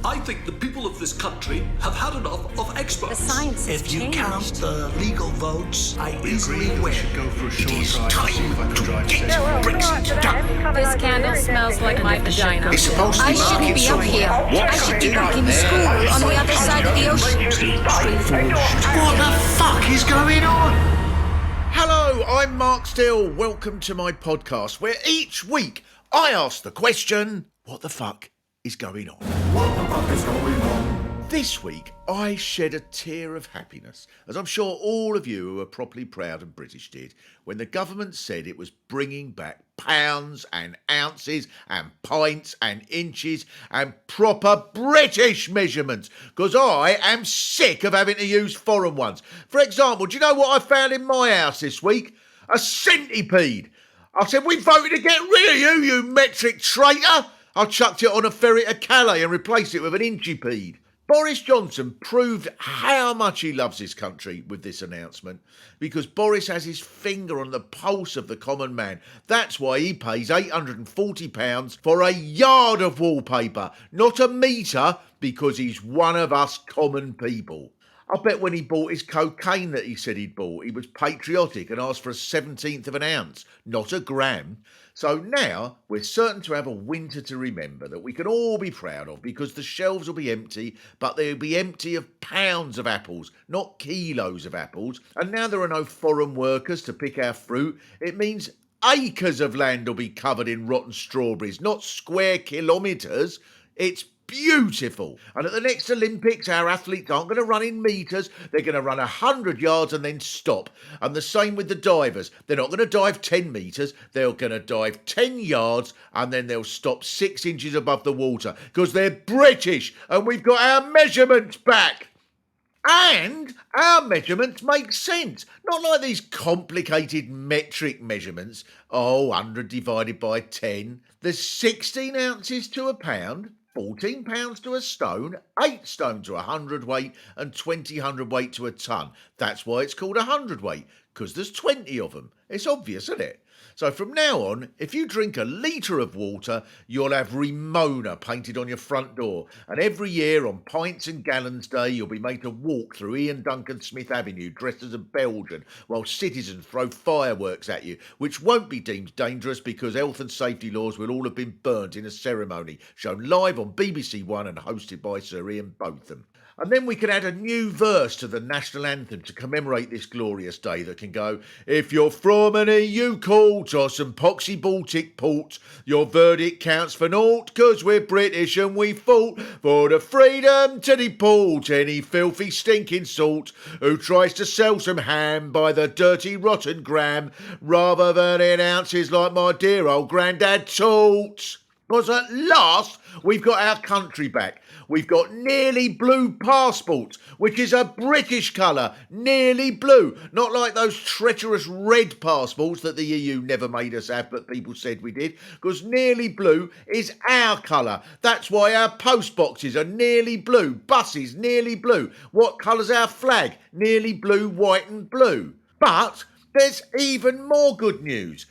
I think the people of this country have had enough of experts. The science has If you changed. count the legal votes, I easily We win. should go for a short It is drive and see if I time can drive to get safely. Brexit done. This candle smells like my vagina. It's supposed to I be shouldn't marking be up something. here. I should be back in school on the other side of the ocean. What the fuck is going on? Hello, I'm Mark Still. Welcome to my podcast where each week I ask the question, what the fuck is going on? What the fuck is going on? This week I shed a tear of happiness, as I'm sure all of you who are properly proud and British did, when the government said it was bringing back pounds and ounces and pints and inches and proper British measurements, because I am sick of having to use foreign ones. For example, do you know what I found in my house this week? A centipede. I said, we voted to get rid of you, you metric traitor. I chucked it on a ferry to Calais and replaced it with an inchipede. Boris Johnson proved how much he loves his country with this announcement, because Boris has his finger on the pulse of the common man. That's why he pays £840 for a yard of wallpaper, not a metre, because he's one of us common people. I bet when he bought his cocaine that he said he'd bought, he was patriotic and asked for a 17th of an ounce, not a gram. So now we're certain to have a winter to remember that we can all be proud of, because the shelves will be empty, but they'll be empty of pounds of apples, not kilos of apples. And now there are no foreign workers to pick our fruit. It means acres of land will be covered in rotten strawberries, not square kilometres. It's beautiful. And at the next Olympics, our athletes aren't going to run in metres. They're going to run 100 yards and then stop. And the same with the divers. They're not going to dive 10 metres. They're going to dive 10 yards and then they'll stop 6 inches above the water, because they're British and we've got our measurements back. And our measurements make sense. Not like these complicated metric measurements. Oh, 100 divided by 10. There's 16 ounces to a pound. 14 pounds to a stone, 8 stone to a hundredweight, and 20 hundredweight to a tonne. That's why it's called a hundredweight, because there's 20 of them. It's obvious, isn't it? So from now on, if you drink a litre of water, you'll have Ramona painted on your front door. And every year on Pints and Gallons Day, you'll be made to walk through Ian Duncan Smith Avenue dressed as a Belgian, while citizens throw fireworks at you, which won't be deemed dangerous because health and safety laws will all have been burnt in a ceremony, shown live on BBC One and hosted by Sir Ian Botham. And then we can add a new verse to the national anthem to commemorate this glorious day that can go, if you're from an EU court or some poxy Baltic port, your verdict counts for naught, 'cause we're British and we fought for the freedom to deport any filthy stinking salt who tries to sell some ham by the dirty rotten gram rather than in ounces like my dear old grandad taught. Because at last we've got our country back. We've got nearly blue passports, which is a British colour, nearly blue. Not like those treacherous red passports that the EU never made us have, but people said we did. Because nearly blue is our colour. That's why our post boxes are nearly blue. Buses, nearly blue. What colour's our flag? Nearly blue, white and blue. But there's even more good news.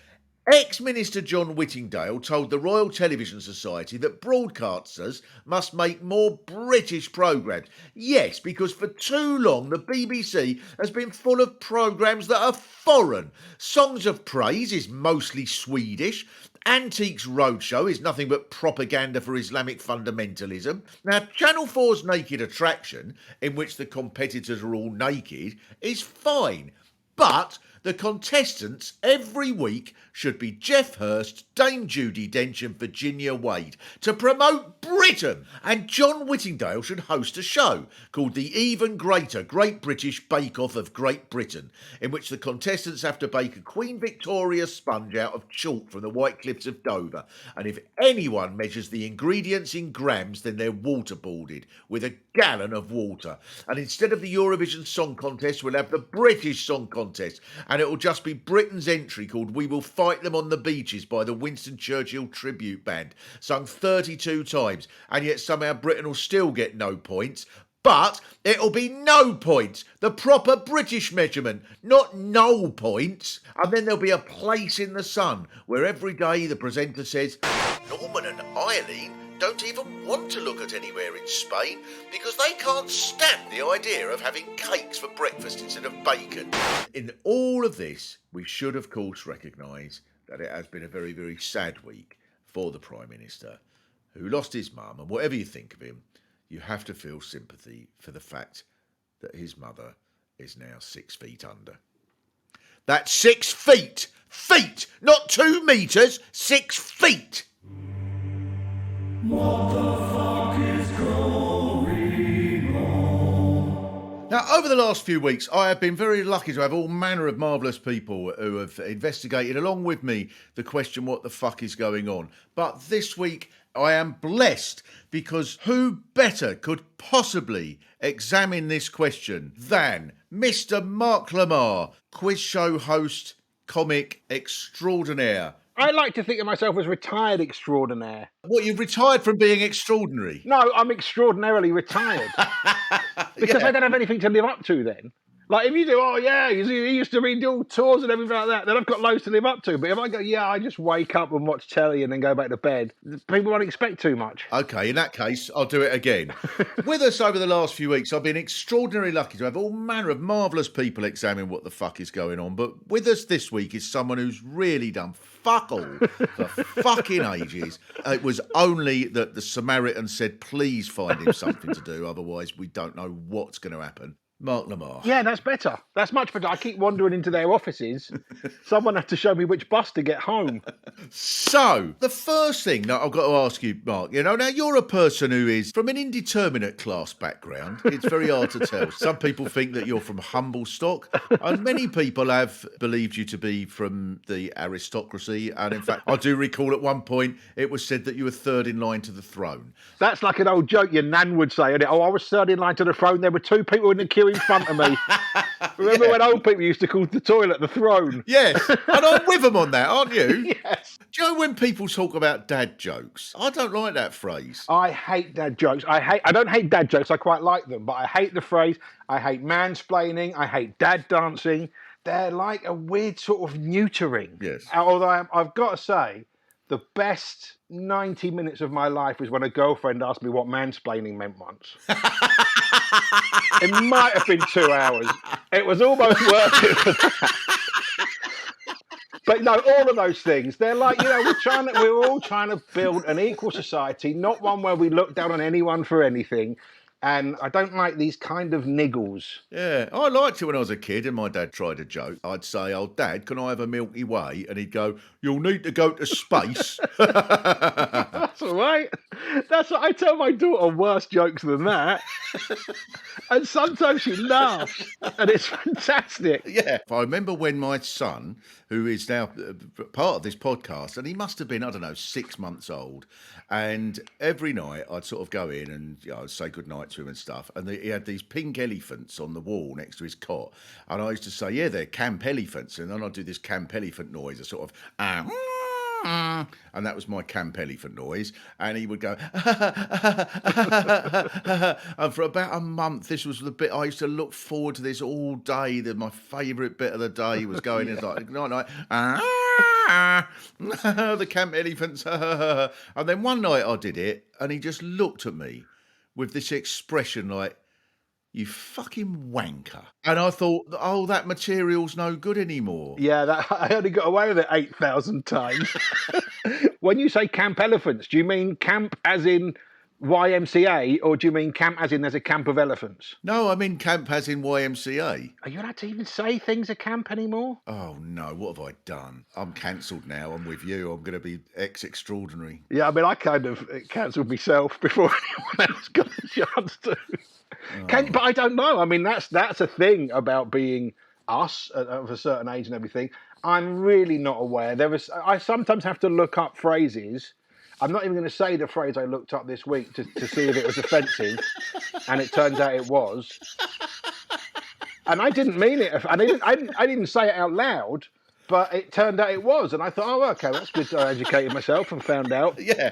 Ex-Minister John Whittingdale told the Royal Television Society that broadcasters must make more British programmes. Yes, because for too long the BBC has been full of programmes that are foreign. Songs of Praise is mostly Swedish. Antiques Roadshow is nothing but propaganda for Islamic fundamentalism. Now, Channel 4's Naked Attraction, in which the competitors are all naked, is fine. But the contestants every week should be Jeff Hurst, Dame Judi Dench and Virginia Wade to promote Britain. And John Whittingdale should host a show called the Even Greater Great British Bake Off of Great Britain, in which the contestants have to bake a Queen Victoria sponge out of chalk from the White Cliffs of Dover. And if anyone measures the ingredients in grams, then they're waterboarded with a gallon of water. And instead of the Eurovision Song Contest, we'll have the British Song Contest. And it will just be Britain's entry called We Will Fight Them on the Beaches by the Winston Churchill Tribute Band, sung 32 times, and yet somehow Britain will still get no points. But it'll be no points, the proper British measurement, not null points. And then there'll be a place in the sun where every day the presenter says, Norman and Eileen don't even want to look at anywhere in Spain because they can't stand the idea of having cakes for breakfast instead of bacon. In all of this, we should of course recognise that it has been a very, very sad week for the Prime Minister, who lost his mum, and whatever you think of him, you have to feel sympathy for the fact that his mother is now 6 feet under. That's 6 feet! Feet! Not 2 metres! 6 feet! What the fuck is going on? Now, over the last few weeks, I have been very lucky to have all manner of marvellous people who have investigated, along with me, the question, what the fuck is going on? But this week, I am blessed because who better could possibly examine this question than Mr. Mark Lamarr, quiz show host, comic extraordinaire. I like to think of myself as retired extraordinaire. What, you've retired from being extraordinary? No, I'm extraordinarily retired. Because I don't have anything to live up to then. Like, if you do, oh, yeah, he used to read all tours and everything like that, then I've got loads to live up to. But if I go, yeah, I just wake up and watch telly and then go back to bed, people won't expect too much. OK, in that case, I'll do it again. With us over the last few weeks, I've been extraordinarily lucky to have all manner of marvellous people examine what the fuck is going on. But with us this week is someone who's really done fuck all for fucking ages. It was only that the Samaritan said, please find him something to do, otherwise we don't know what's going to happen. Mark Lamarr. Yeah, that's better. That's much better. I keep wandering into their offices. Someone has to show me which bus to get home. So, the first thing that I've got to ask you, Mark, now you're a person who is from an indeterminate class background. It's very hard to tell. Some people think that you're from humble stock, and many people have believed you to be from the aristocracy. And in fact, I do recall at one point it was said that you were third in line to the throne. That's like an old joke your nan would say, isn't it? Oh, I was third in line to the throne. There were 2 people in the queue in front of me. Remember when old people used to call the toilet the throne? Yes, and I'm with them on that, aren't you? Yes. Do you know when people talk about dad jokes? I don't like that phrase. I hate dad jokes. I don't hate dad jokes. I quite like them, but I hate the phrase. I hate mansplaining. I hate dad dancing. They're like a weird sort of neutering. Yes. Although I've got to say, the best 90 minutes of my life was when a girlfriend asked me what mansplaining meant once. It might have been 2 hours. It was almost worth it for that. But no, all of those things, they're like, we're all trying to build an equal society, not one where we look down on anyone for anything. And I don't like these kind of niggles. Yeah, I liked it when I was a kid and my dad tried a joke. I'd say, oh, Dad, can I have a Milky Way? And he'd go, you'll need to go to space. That's all right. That's what I tell my daughter, worse jokes than that. And sometimes she laughs, and it's fantastic. Yeah. I remember when my son, who is now part of this podcast, and he must have been, 6 months old, and every night I'd sort of go in and I'd say goodnight to him and stuff, and he had these pink elephants on the wall next to his cot, and I used to say, yeah, they're camp elephants, and then I'd do this camp elephant noise, a sort of, and that was my camp elephant noise, and he would go, and for about a month, this was the bit I used to look forward to this all day. My favourite bit of the day was going in like night, the camp elephants, and then one night I did it, and he just looked at me with this expression like, you fucking wanker. And I thought, oh, that material's no good anymore. Yeah, I only got away with it 8,000 times. When you say camp elephants, do you mean camp as in YMCA, or do you mean camp as in there's a camp of elephants? No, I mean camp as in YMCA. Are you allowed to even say things are camp anymore? Oh, no, what have I done? I'm cancelled now, I'm with you, I'm going to be ex-extraordinary. Yeah, I mean, I kind of cancelled myself before anyone else got a chance to. But I don't know. I mean, that's a thing about being us of a certain age and everything. I'm really not aware. I sometimes have to look up phrases. I'm not even going to say the phrase I looked up this week to see if it was offensive, and it turns out it was. And I didn't mean it. I didn't say it out loud, but it turned out it was. And I thought, oh, okay, that's good. I educated myself and found out. Yeah,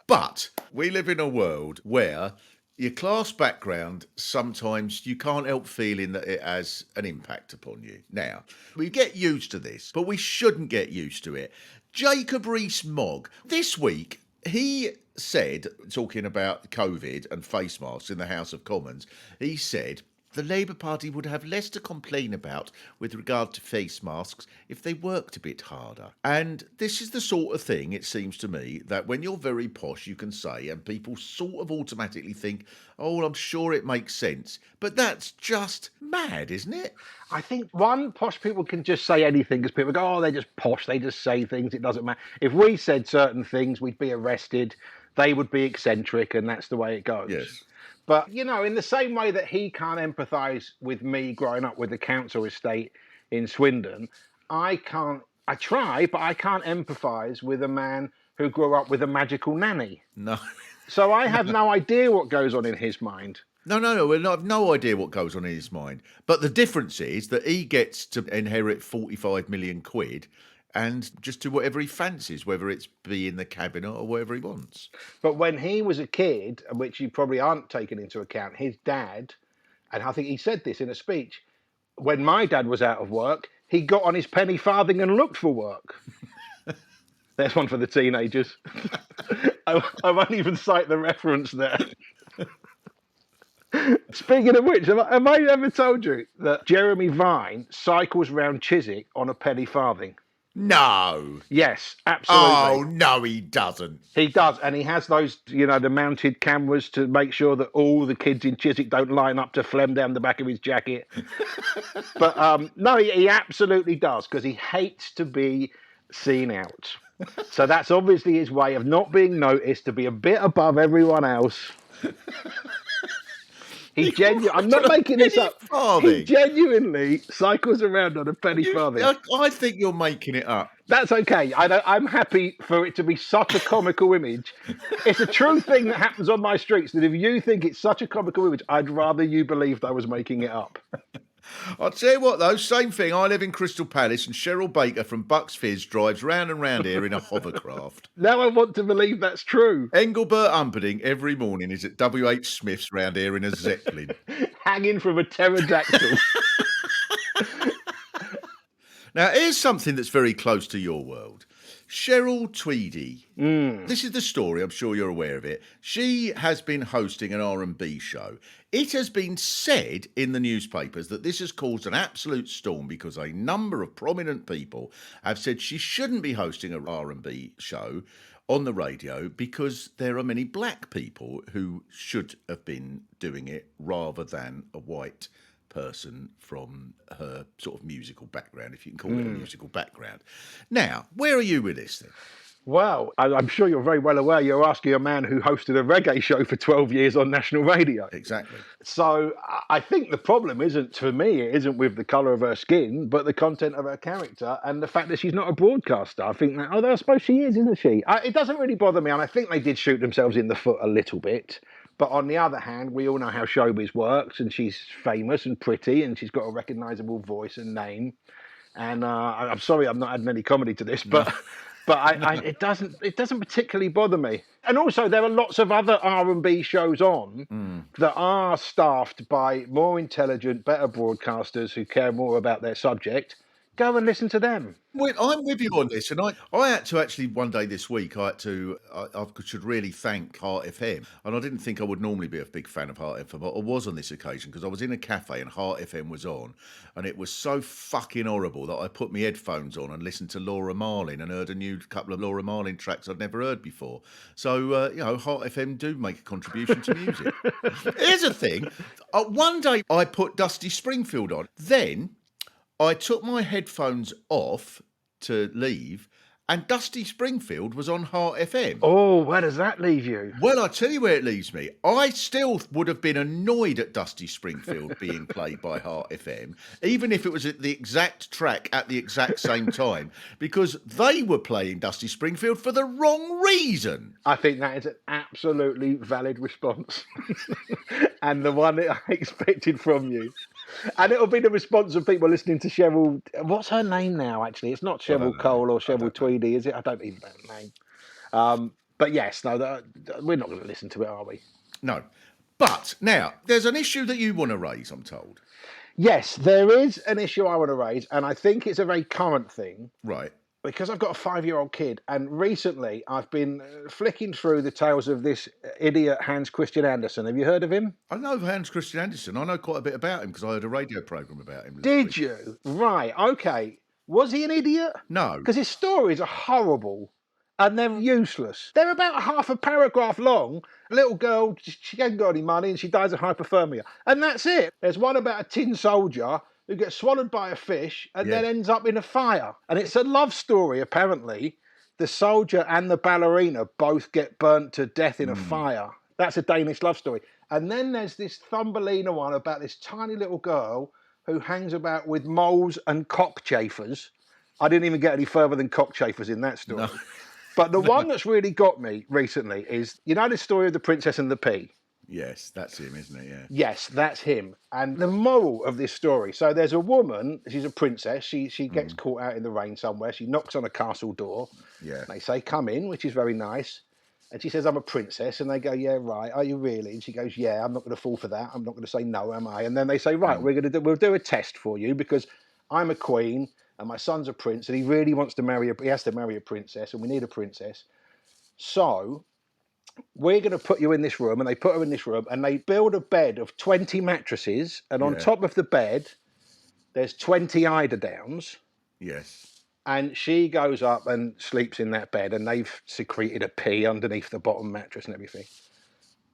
but we live in a world where your class background, sometimes you can't help feeling that it has an impact upon you. Now, we get used to this, but we shouldn't get used to it. Jacob Rees-Mogg. This week, he said, talking about COVID and face masks in the House of Commons, he said the Labour Party would have less to complain about with regard to face masks if they worked a bit harder. And this is the sort of thing, it seems to me, that when you're very posh, you can say, and people sort of automatically think, oh, well, I'm sure it makes sense. But that's just mad, isn't it? I think, one, posh people can just say anything because people go, oh, they're just posh, they just say things, it doesn't matter. If we said certain things, we'd be arrested, they would be eccentric, and that's the way it goes. Yes. But, you know, in the same way that he can't empathise with me growing up with the council estate in Swindon, I try, but I can't empathise with a man who grew up with a magical nanny. No. So I have no idea what goes on in his mind. No, we have no idea what goes on in his mind. But the difference is that he gets to inherit 45 million quid and just do whatever he fancies, whether it's be in the cabinet or whatever he wants. But when he was a kid, which you probably aren't taking into account, his dad, and I think he said this in a speech, when my dad was out of work, he got on his penny farthing and looked for work. There's one for the teenagers. I won't even cite the reference there. Speaking of which, have I ever told you that Jeremy Vine cycles round Chiswick on a penny farthing? No. Yes, absolutely. Oh, no, he doesn't. He does, and he has those, you know, the mounted cameras to make sure that all the kids in Chiswick don't line up to phlegm down the back of his jacket. But no, he absolutely does, because he hates to be seen out. So that's obviously his way of not being noticed, to be a bit above everyone else. I'm not making this up. He genuinely cycles around on a penny farthing. I think you're making it up. That's okay. I'm happy for it to be such a comical image. It's a true thing that happens on my streets, that if you think it's such a comical image, I'd rather you believed I was making it up. I'll tell you what, though, same thing. I live in Crystal Palace and Cheryl Baker from Bucks Fizz drives round and round here in a hovercraft. Now I want to believe that's true. Engelbert Humperdinck every morning is at W.H. Smith's round here in a Zeppelin. Hanging from a pterodactyl. Now, here's something that's very close to your world. Cheryl Tweedy. This is the story, I'm sure you're aware of it. She has been hosting an R&B show. It has been said in the newspapers that this has caused an absolute storm because a number of prominent people have said she shouldn't be hosting an R&B show on the radio because there are many black people who should have been doing it rather than a white person from her sort of musical background, if you can call it a musical background. Now, where are you with this thing? Well, I'm sure you're very well aware you're asking a man who hosted a reggae show for 12 years on national radio. Exactly. So I think the problem isn't, for me, it isn't with the colour of her skin, but the content of her character and the fact that she's not a broadcaster. I think that, although I suppose she is, isn't she? It doesn't really bother me, and I think they did shoot themselves in the foot a little bit. But on the other hand, we all know how showbiz works, and she's famous and pretty, and she's got a recognisable voice and name. And I'm sorry I'm not adding any comedy to this, but it doesn't particularly bother me. And also, there are lots of other R&B shows on that are staffed by more intelligent, better broadcasters who care more about their subject. Go and listen to them. Well, I'm with you on this, and I had to actually one day this week. I should really thank Heart FM, and I didn't think I would normally be a big fan of Heart FM, but I was on this occasion because I was in a cafe and Heart FM was on, and it was so fucking horrible that I put my headphones on and listened to Laura Marlin and heard a new couple of Laura Marlin tracks I'd never heard before. So Heart FM do make a contribution to music. Here's the thing: one day I put Dusty Springfield on, then I took my headphones off to leave, and Dusty Springfield was on Heart FM. Oh, where does that leave you? Well, I'll tell you where it leaves me. I still would have been annoyed at Dusty Springfield being played by Heart FM, even if it was at the exact track at the exact same time, because they were playing Dusty Springfield for the wrong reason. I think that is an absolutely valid response, and the one that I expected from you. And it'll be the response of people listening to Cheryl. What's her name now, actually? It's not Cheryl Cole or Cheryl Tweedy, is it? I don't even know the name. But yes, no, we're not going to listen to it, are we? No. But now, there's an issue that you want to raise, I'm told. Yes, there is an issue I want to raise, and I think it's a very current thing. Right. because I've got a 5-year-old kid, and recently I've been flicking through the tales of this idiot Hans Christian Andersen. Have you heard of him? I know Hans Christian Andersen. I know quite a bit about him because I heard a radio programme about him. Did you? Right, okay. Was he an idiot? No. Because his stories are horrible and they're useless. They're about half a paragraph long. A little girl, she hasn't got any money and she dies of hypothermia. And that's it. There's one about a tin soldier who gets swallowed by a fish and then ends up in a fire. And it's a love story, apparently. The soldier and the ballerina both get burnt to death in a fire. That's a Danish love story. And then there's this Thumbelina one about this tiny little girl who hangs about with moles and cockchafers. I didn't even get any further than cockchafers in that story. No. But the one that's really got me recently is, you know the story of the Princess and the Pea? Yes, that's him, isn't it? Yeah. Yes, that's him. And the moral of this story, so there's a woman, she's a princess, she gets caught out in the rain somewhere, she knocks on a castle door. Yeah. They say, come in, which is very nice. And she says, I'm a princess. And they go, yeah, right. Are you really? And she goes, yeah, I'm not going to fall for that. I'm not going to say no, am I? And then they say, right, we'll do a test for you because I'm a queen and my son's a prince and he really wants to he has to marry a princess and we need a princess. So we're going to put you in this room. And they put her in this room and they build a bed of 20 mattresses. And on top of the bed, there's 20 eiderdowns. Yes. And she goes up and sleeps in that bed and they've secreted a pea underneath the bottom mattress and everything.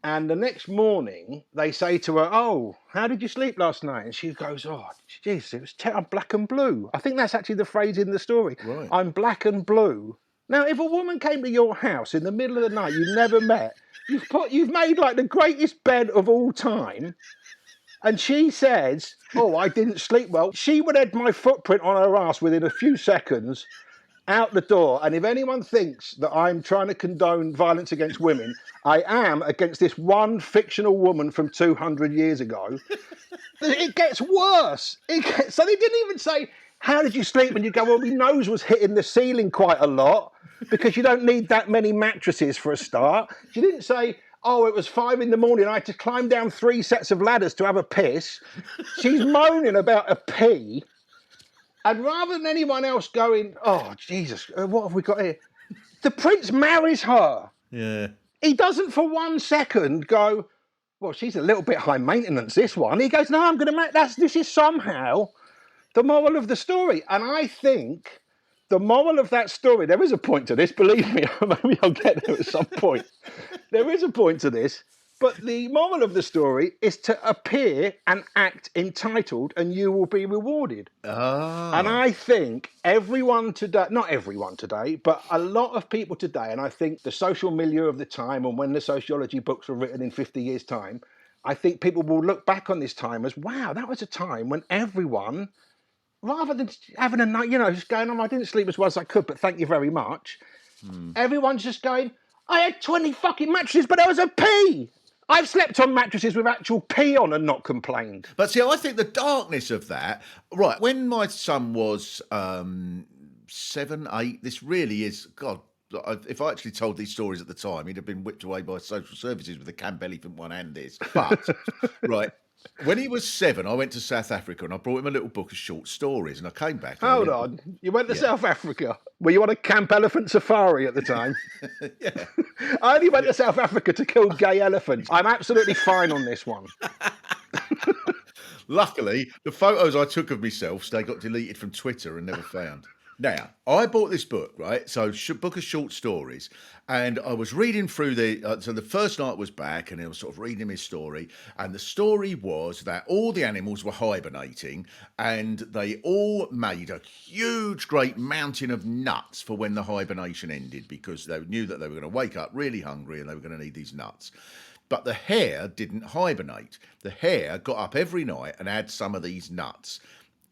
And the next morning, they say to her, oh, how did you sleep last night? And she goes, oh, jeez, it was I'm black and blue. I think that's actually the phrase in the story. Right. I'm black and blue. Now, if a woman came to your house in the middle of the night you never met, you've made like the greatest bed of all time, and she says, oh, I didn't sleep well, she would head my footprint on her ass within a few seconds out the door. And if anyone thinks that I'm trying to condone violence against women, I am against this one fictional woman from 200 years ago. It gets worse. So they didn't even say, how did you sleep? And you go, well, my nose was hitting the ceiling quite a lot because you don't need that many mattresses for a start. She didn't say, oh, it was 5 a.m. I had to climb down 3 sets of ladders to have a piss. She's moaning about a pee. And rather than anyone else going, oh, Jesus, what have we got here? The prince marries her. Yeah. He doesn't for 1 second go, well, she's a little bit high maintenance, this one. He goes, no, I'm going to make this is somehow the moral of the story. And I think the moral of that story, there is a point to this, believe me, maybe I'll get there at some point. There is a point to this, but the moral of the story is to appear and act entitled and you will be rewarded. Oh. And I think everyone today, not everyone today, but a lot of people today, and I think the social milieu of the time and when the sociology books were written in 50 years' time, I think people will look back on this time as, wow, that was a time when everyone, rather than having a night, just going, oh, I didn't sleep as well as I could, but thank you very much. Everyone's just going, I had 20 fucking mattresses, but there was a pee. I've slept on mattresses with actual pee on and not complained. But see, I think the darkness of that, right, when my son was 7, 8, this really is, God, if I actually told these stories at the time, he'd have been whipped away by social services with a Camp Elephant one and this. But, right, when he was 7, I went to South Africa and I brought him a little book of short stories and I came back. Hold on. You went to South Africa? Were you on a Camp Elephant safari at the time? Yeah. I only went to South Africa to kill gay elephants. I'm absolutely fine on this one. Luckily, the photos I took of myself, they got deleted from Twitter and never found. Now, I bought this book, right? So, book of short stories. And I was reading through so the first night was back and I was sort of reading his story. And the story was that all the animals were hibernating and they all made a huge, great mountain of nuts for when the hibernation ended because they knew that they were going to wake up really hungry and they were going to need these nuts. But the hare didn't hibernate. The hare got up every night and had some of these nuts.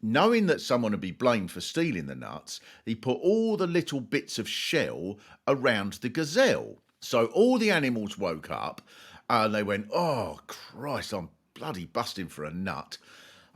Knowing that someone would be blamed for stealing the nuts, he put all the little bits of shell around the gazelle. So all the animals woke up and they went, oh, Christ, I'm bloody busting for a nut.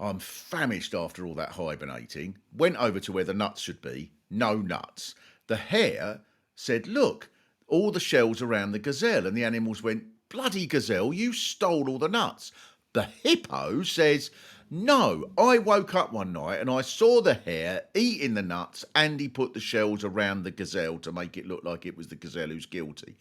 I'm famished after all that hibernating. Went over to where the nuts should be. No nuts. The hare said, look, all the shells around the gazelle. And the animals went, bloody gazelle, you stole all the nuts. The hippo says, No, I woke up one night and I saw the hare eating the nuts and he put the shells around the gazelle to make it look like it was the gazelle who's guilty.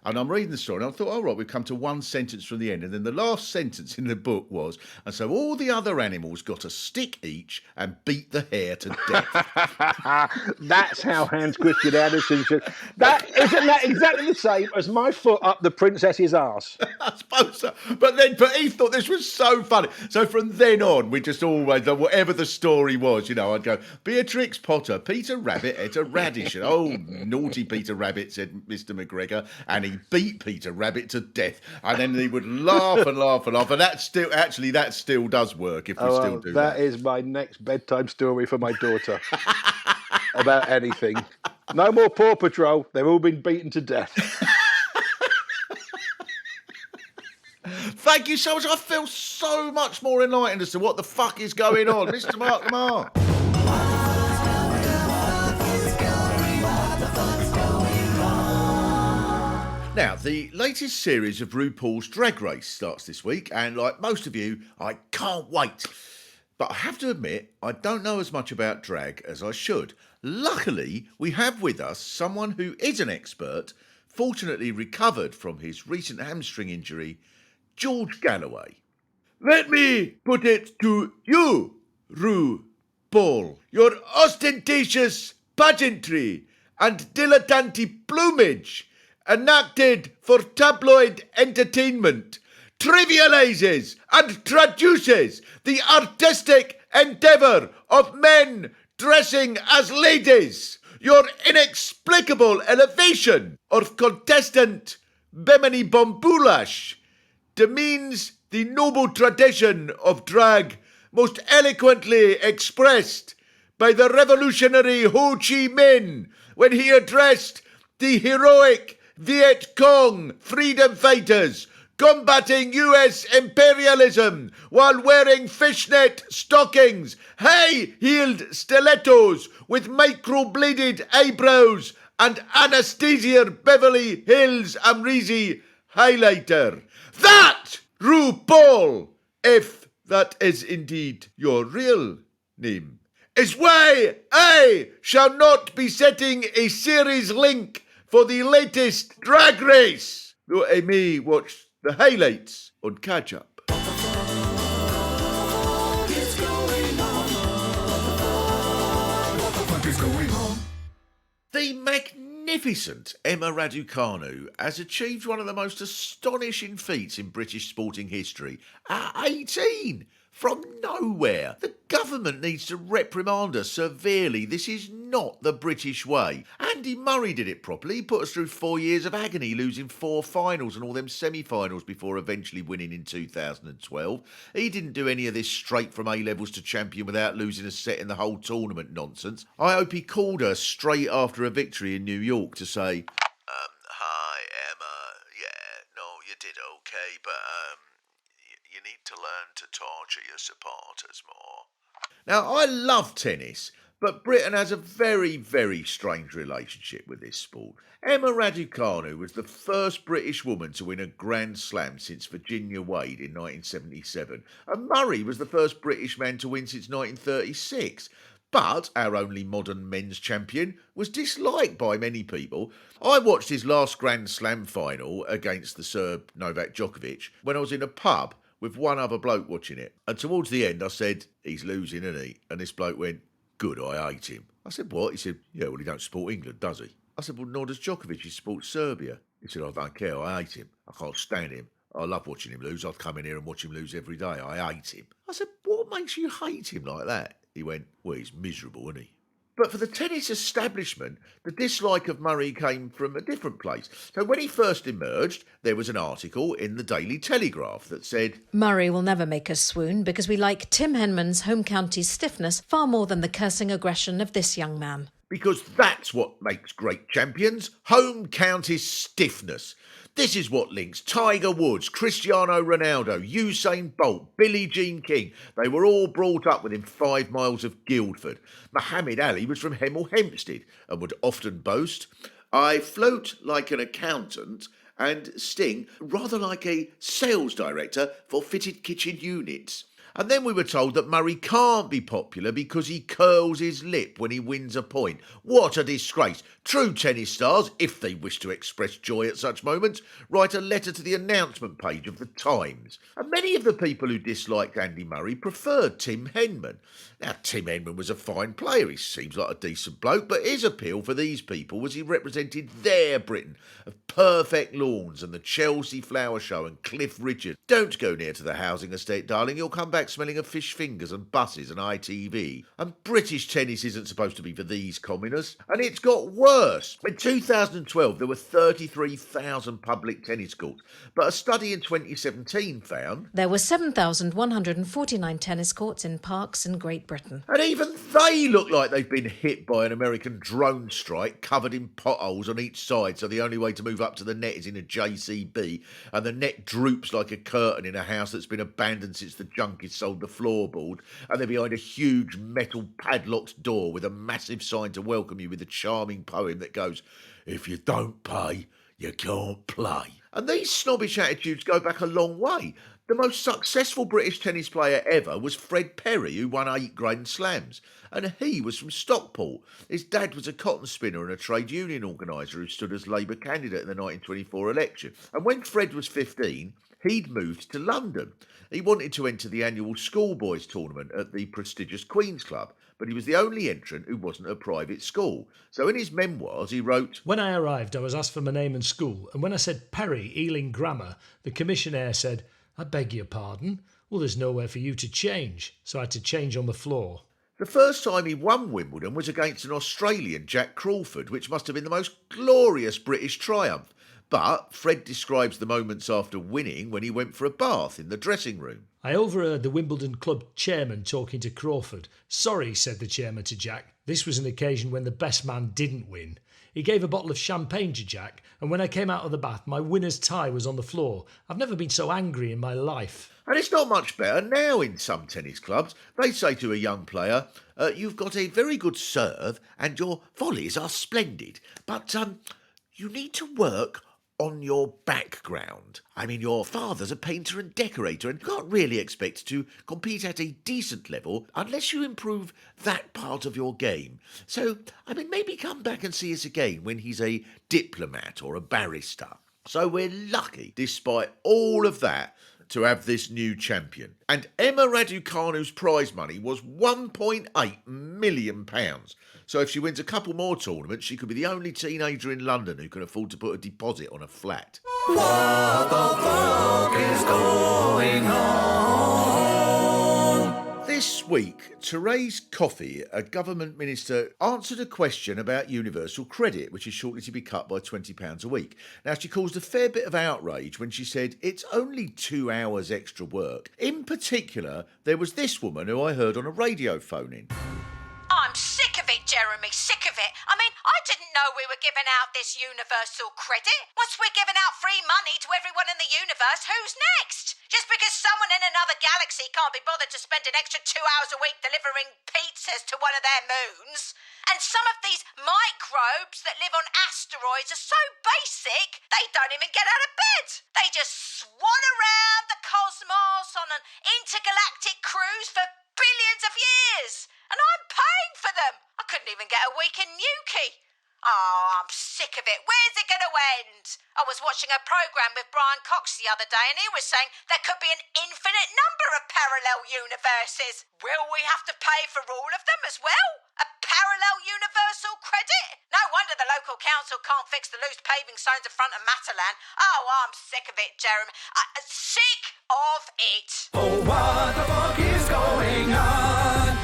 And I'm reading the story and I thought, all right, we've come to one sentence from the end. And then the last sentence in the book was, and so all the other animals got a stick each and beat the hare to death. That's how Hans Christian Andersen should. Isn't that exactly the same as my foot up the princess's arse? I suppose so. But he thought this was so funny. So from then on, we just always, whatever the story was, I'd go, Beatrix Potter, Peter Rabbit ate a radish. And, oh, naughty Peter Rabbit, said Mr. McGregor. And he beat Peter Rabbit to death. And then he would laugh and laugh and laugh. And that still does work if we still do that. That is my next bedtime story for my daughter. About anything. No more Paw Patrol. They've all been beaten to death. Thank you so much. I feel so much more enlightened as to what the fuck is going on. Mr. Mark Lamarr. Now, the latest series of RuPaul's Drag Race starts this week, and like most of you, I can't wait. But I have to admit, I don't know as much about drag as I should. Luckily, we have with us someone who is an expert, fortunately recovered from his recent hamstring injury, George Galloway. Let me put it to you, RuPaul. Your ostentatious pageantry and dilettante plumage, enacted for tabloid entertainment, trivializes and traduces the artistic endeavour of men dressing as ladies. Your inexplicable elevation of contestant Bemini Bombulash demeans the noble tradition of drag most eloquently expressed by the revolutionary Ho Chi Minh when he addressed the heroic Viet Cong freedom fighters combating US imperialism while wearing fishnet stockings, high-heeled stilettos with microbladed eyebrows and Anastasia Beverly Hills Amrezy highlighter. That, RuPaul, if that is indeed your real name, is why I shall not be setting a series link for the latest Drag Race, though I may watch the highlights on catch up. The magnificent Emma Raducanu has achieved one of the most astonishing feats in British sporting history at 18. From nowhere. The government needs to reprimand her severely. This is not the British way. Andy Murray did it properly. He put us through 4 years of agony, losing 4 finals and all them semi-finals before eventually winning in 2012. He didn't do any of this straight from A-levels to champion without losing a set in the whole tournament nonsense. I hope he called her straight after a victory in New York to say, hi, Emma. Yeah, no, you did okay, but, you need to learn to torture your supporters more. Now, I love tennis, but Britain has a very, very strange relationship with this sport. Emma Raducanu was the first British woman to win a Grand Slam since Virginia Wade in 1977, and Murray was the first British man to win since 1936. But our only modern men's champion was disliked by many people. I watched his last Grand Slam final against the Serb Novak Djokovic when I was in a pub with one other bloke watching it. And towards the end I said, he's losing, isn't he? And this bloke went, good, I hate him. I said, what? He said, yeah, well, he don't support England, does he? I said, well, nor does Djokovic, he supports Serbia. He said, I don't care, I hate him. I can't stand him. I love watching him lose. I'd come in here and watch him lose every day. I hate him. I said, what makes you hate him like that? He went, well, he's miserable, isn't he? But for the tennis establishment, the dislike of Murray came from a different place. So when he first emerged, there was an article in the Daily Telegraph that said, Murray will never make us swoon because we like Tim Henman's home county's stiffness far more than the cursing aggression of this young man. Because that's what makes great champions, home county stiffness. This is what links Tiger Woods, Cristiano Ronaldo, Usain Bolt, Billie Jean King. They were all brought up within 5 miles of Guildford. Muhammad Ali was from Hemel Hempstead and would often boast, I float like an accountant and sting rather like a sales director for fitted kitchen units. And then we were told that Murray can't be popular because he curls his lip when he wins a point. What a disgrace. True tennis stars, if they wish to express joy at such moments, write a letter to the announcement page of the Times. And many of the people who disliked Andy Murray preferred Tim Henman. Now, Tim Henman was a fine player. He seems like a decent bloke, but his appeal for these people was he represented their Britain of perfect lawns and the Chelsea Flower Show and Cliff Richard. Don't go near to the housing estate, darling. You'll come back smelling of fish fingers and buses and ITV. And British tennis isn't supposed to be for these commoners. And it's got worse. In 2012, there were 33,000 public tennis courts, but a study in 2017 found There were 7,149 tennis courts in parks in Great Britain. and even they look like they've been hit by an American drone strike, covered in potholes on each side, so the only way to move up to the net is in a JCB, and the net droops like a curtain in a house that's been abandoned since the junkies sold the floorboard, and they're behind a huge metal padlocked door with a massive sign to welcome you with a charming poem that goes, "If you don't pay, you can't play." And these snobbish attitudes go back a long way. The most successful British tennis player ever was Fred Perry, who won 8 Grand Slams. And he was from Stockport. His dad was a cotton spinner and a trade union organiser who stood as Labour candidate in the 1924 election. And when Fred was 15, he'd moved to London. He wanted to enter the annual schoolboys tournament at the prestigious Queen's Club, but he was the only entrant who wasn't a private school. So in his memoirs he wrote, "When I arrived, I was asked for my name and school, and when I said Perry, Ealing Grammar, the commissionaire said, 'I beg your pardon? Well, there's nowhere for you to change,' so I had to change on the floor." The first time he won Wimbledon was against an Australian, Jack Crawford, which must have been the most glorious British triumph. But Fred describes the moments after winning when he went for a bath in the dressing room. "I overheard the Wimbledon club chairman talking to Crawford. 'Sorry,' said the chairman to Jack. 'This was an occasion when the best man didn't win.' He gave a bottle of champagne to Jack, and when I came out of the bath, my winner's tie was on the floor. I've never been so angry in my life." And it's not much better now in some tennis clubs. They say to a young player, "You've got a very good serve and your volleys are splendid, but you need to work on your background. I mean, your father's a painter and decorator, and you can't really expect to compete at a decent level unless you improve that part of your game. So, I mean, maybe come back and see us again when he's a diplomat or a barrister." So we're lucky, despite all of that, to have this new champion. And Emma Raducanu's prize money was £1.8 million. So if she wins a couple more tournaments, she could be the only teenager in London who can afford to put a deposit on a flat. What the fuck is going on? This week, Therese Coffey, a government minister, answered a question about universal credit, which is shortly to be cut by £20 a week. Now, she caused a fair bit of outrage when she said it's only 2 hours extra work. In particular, there was this woman who I heard on a radio phone-in. I'm sick of it, Jeremy, sick of it. I mean, I didn't know we were giving out this universal credit. Once we're giving out free money to everyone in the universe, who's next? Just because someone in another galaxy can't be bothered to spend an extra 2 hours a week delivering pizzas to one of their moons? And some of these microbes that live on asteroids are so basic, they don't even get out of bed. They just swan around the cosmos on an intergalactic cruise for billions of years. And I'm paying for them. I couldn't even get a week in Newquay. Oh, I'm sick of it. Where's it going to end? I was watching a programme with Brian Cox the other day and he was saying there could be an infinite number of parallel universes. Will we have to pay for all of them as well? A parallel universal credit? No wonder the local council can't fix the loose paving stones in front of Matalan. Oh, I'm sick of it, Jeremy. Sick of it. Oh, what the fuck is going on?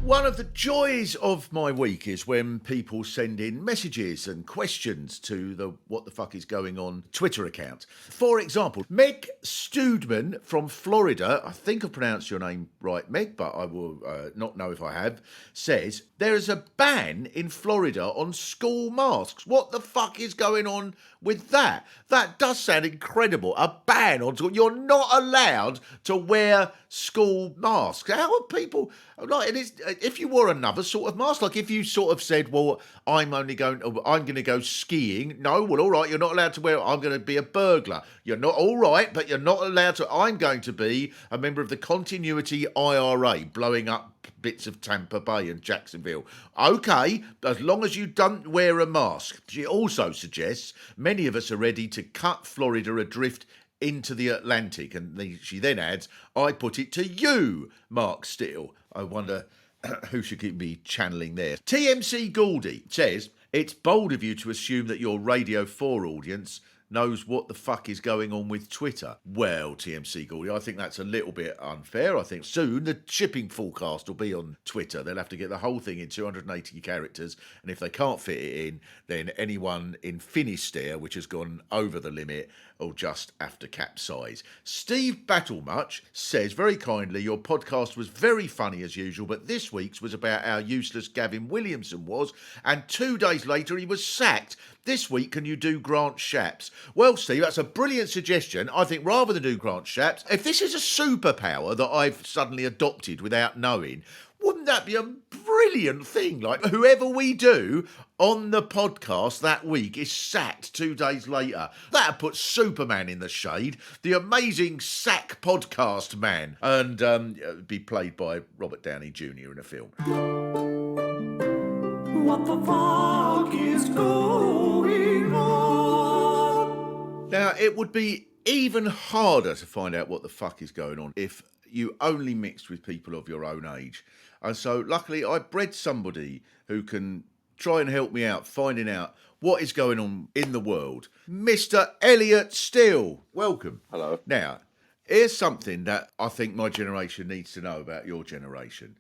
One of the joys of my week is when people send in messages and questions to the What the Fuck is Going On Twitter account. For example, Meg Stoodman from Florida, I think I pronounced your name right, Meg, but I will not know if I have, says, there is a ban in Florida on school masks. What the fuck is going on with that? That does sound incredible. A ban on school. You're not allowed to wear school masks. How are people... Like, if if you wore another sort of mask? Like if you sort of said, well, I'm going to go skiing. No, well, all right, you're not allowed to wear it. I'm going to be a burglar. You're not all right, but you're not allowed to. I'm going to be a member of the Continuity IRA, blowing up bits of Tampa Bay and Jacksonville. Okay, as long as you don't wear a mask. She also suggests many of us are ready to cut Florida adrift into the Atlantic. And she then adds, I put it to you, Mark Steele. I wonder who should be channeling there. TMC Gouldy says, it's bold of you to assume that your Radio 4 audience knows what the fuck is going on with Twitter. Well, TMC Gouldy, I think that's a little bit unfair. I think soon the shipping forecast will be on Twitter. They'll have to get the whole thing in 280 characters, and if they can't fit it in, then anyone in Finisterre, which has gone over the limit, will just have to capsize. Steve Battlemuch says, very kindly, your podcast was very funny as usual, but this week's was about how useless Gavin Williamson was, and 2 days later he was sacked. This week, can you do Grant Shapps? Well, Steve, that's a brilliant suggestion. I think rather than do Grant Shapps, if this is a superpower that I've suddenly adopted without knowing, wouldn't that be a brilliant thing? Like, whoever we do on the podcast that week is sacked 2 days later. That'd put Superman in the shade, the amazing sack podcast man, and be played by Robert Downey Jr. in a film. What the fuck is going on? Now, it would be even harder to find out what the fuck is going on if you only mixed with people of your own age. And so, luckily, I bred somebody who can try and help me out finding out what is going on in the world. Mr. Elliot Steele, welcome. Hello. Now, here's something that I think my generation needs to know about your generation.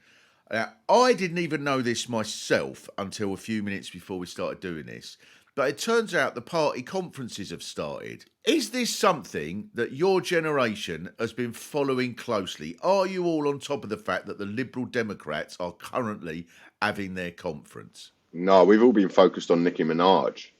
Now, I didn't even know this myself until a few minutes before we started doing this, but it turns out the party conferences have started. Is this something that your generation has been following closely? Are you all on top of the fact that the Liberal Democrats are currently having their conference? No, we've all been focused on Nicki Minaj.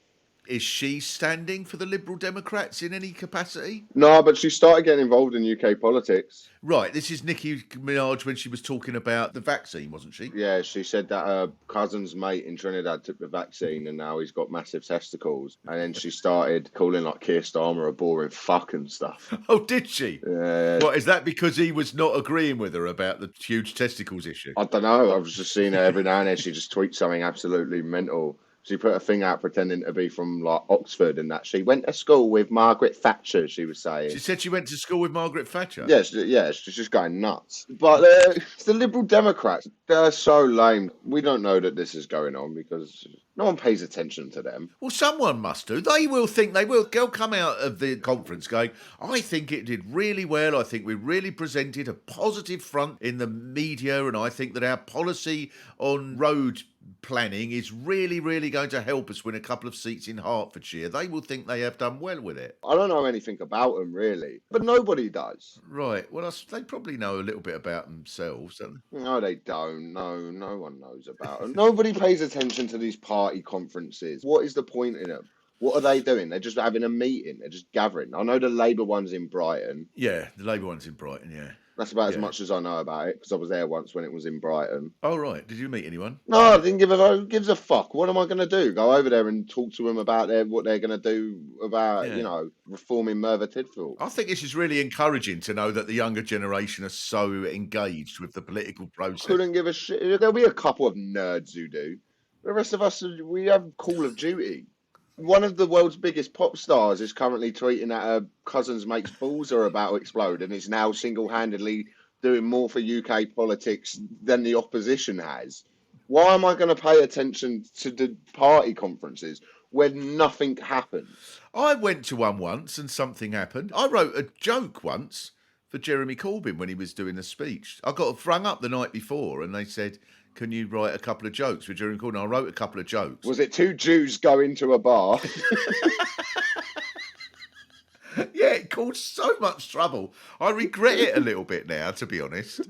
Is she standing for the Liberal Democrats in any capacity? No, but she started getting involved in UK politics. Right, this is Nicki Minaj when she was talking about the vaccine, wasn't she? Yeah, she said that her cousin's mate in Trinidad took the vaccine and now he's got massive testicles. And then she started calling like Keir Starmer a boring fuck and stuff. Oh, did she? Yeah. What, is that because he was not agreeing with her about the huge testicles issue? I don't know. I was just seeing her every now and then. She just tweets something absolutely mental. She put a thing out pretending to be from like Oxford and that she went to school with Margaret Thatcher, she was saying. She said she went to school with Margaret Thatcher? Yes, she's just going nuts. But it's the Liberal Democrats, they're so lame. We don't know that this is going on because no one pays attention to them. Well, someone must do. They will think they'll come out of the conference going, I think it did really well. I think we really presented a positive front in the media, and I think that our policy on road planning is really, really going to help us win a couple of seats in Hertfordshire. They will think they have done well with it. I don't know anything about them, really. But nobody does. Right. Well, they probably know a little bit about themselves, don't they? No, they don't. No one knows about them. Nobody pays attention to these party conferences. What is the point in them? What are they doing? They're just having a meeting. They're just gathering. I know the Labour one's in Brighton. Yeah, the Labour one's in Brighton, yeah. That's about as much as I know about it, because I was there once when it was in Brighton. Oh, right. Did you meet anyone? No, I didn't who gives a fuck. What am I going to do? Go over there and talk to them about what they're going to do about, reforming Merthyr Tydfil? I think this is really encouraging to know that the younger generation are so engaged with the political process. Couldn't give a shit. There'll be a couple of nerds who do. The rest of us, we have Call of Duty. One of the world's biggest pop stars is currently tweeting that her cousin's mate's balls are about to explode and is now single-handedly doing more for UK politics than the opposition has. Why am I going to pay attention to the party conferences when nothing happens? I went to one once and something happened. I wrote a joke once for Jeremy Corbyn when he was doing a speech. I got rung up the night before and they said, can you write a couple of jokes for Jeremy Corbyn? I wrote a couple of jokes. Was it two Jews go into a bar? Yeah, it caused so much trouble. I regret it a little bit now, to be honest.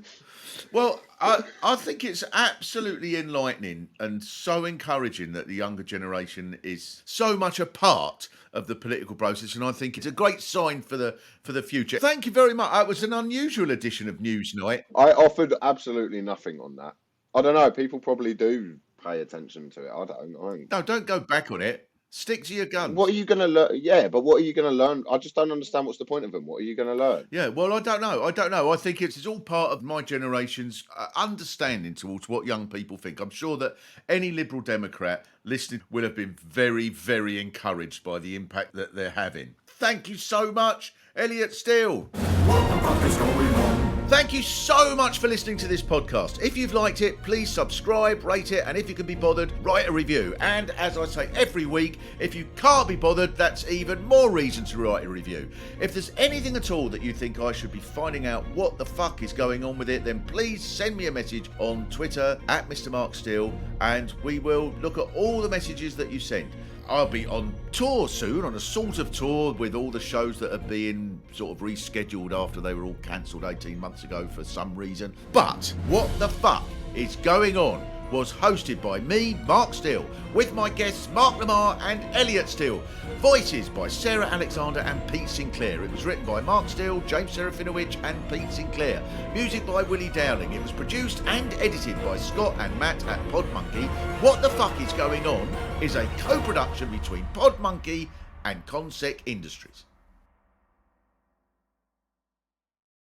Well, I think it's absolutely enlightening and so encouraging that the younger generation is so much a part of the political process, and I think it's a great sign for the future. Thank you very much. It was an unusual edition of Newsnight. I offered absolutely nothing on that. I don't know. People probably do pay attention to it. I don't. No, don't go back on it. Stick to your guns. What are you going to learn? Yeah, but what are you going to learn? I just don't understand what's the point of them. What are you going to learn? Yeah, well, I don't know. I think it's all part of my generation's understanding towards what young people think. I'm sure that any Liberal Democrat listening will have been very, very encouraged by the impact that they're having. Thank you so much, Elliot Steele. What the fuck is going on? Thank you so much for listening to this podcast. If you've liked it, please subscribe, rate it, and if you can be bothered, write a review. And as I say every week, if you can't be bothered, that's even more reason to write a review. If there's anything at all that you think I should be finding out what the fuck is going on with it, then please send me a message on Twitter at Mr. Mark Steele, and we will look at all the messages that you send. I'll be on tour soon, on a sort of tour with all the shows that are being sort of rescheduled after they were all cancelled 18 months ago for some reason. But What the Fuck is Going On was hosted by me, Mark Steele, with my guests Mark Lamarr and Elliot Steele. Voices by Sarah Alexander and Pete Sinclair. It was written by Mark Steele, James Serafinowicz and Pete Sinclair. Music by Willie Dowling. It was produced and edited by Scott and Matt at Podmonkey. What the Fuck is Going On is a co-production between Podmonkey and Consec Industries.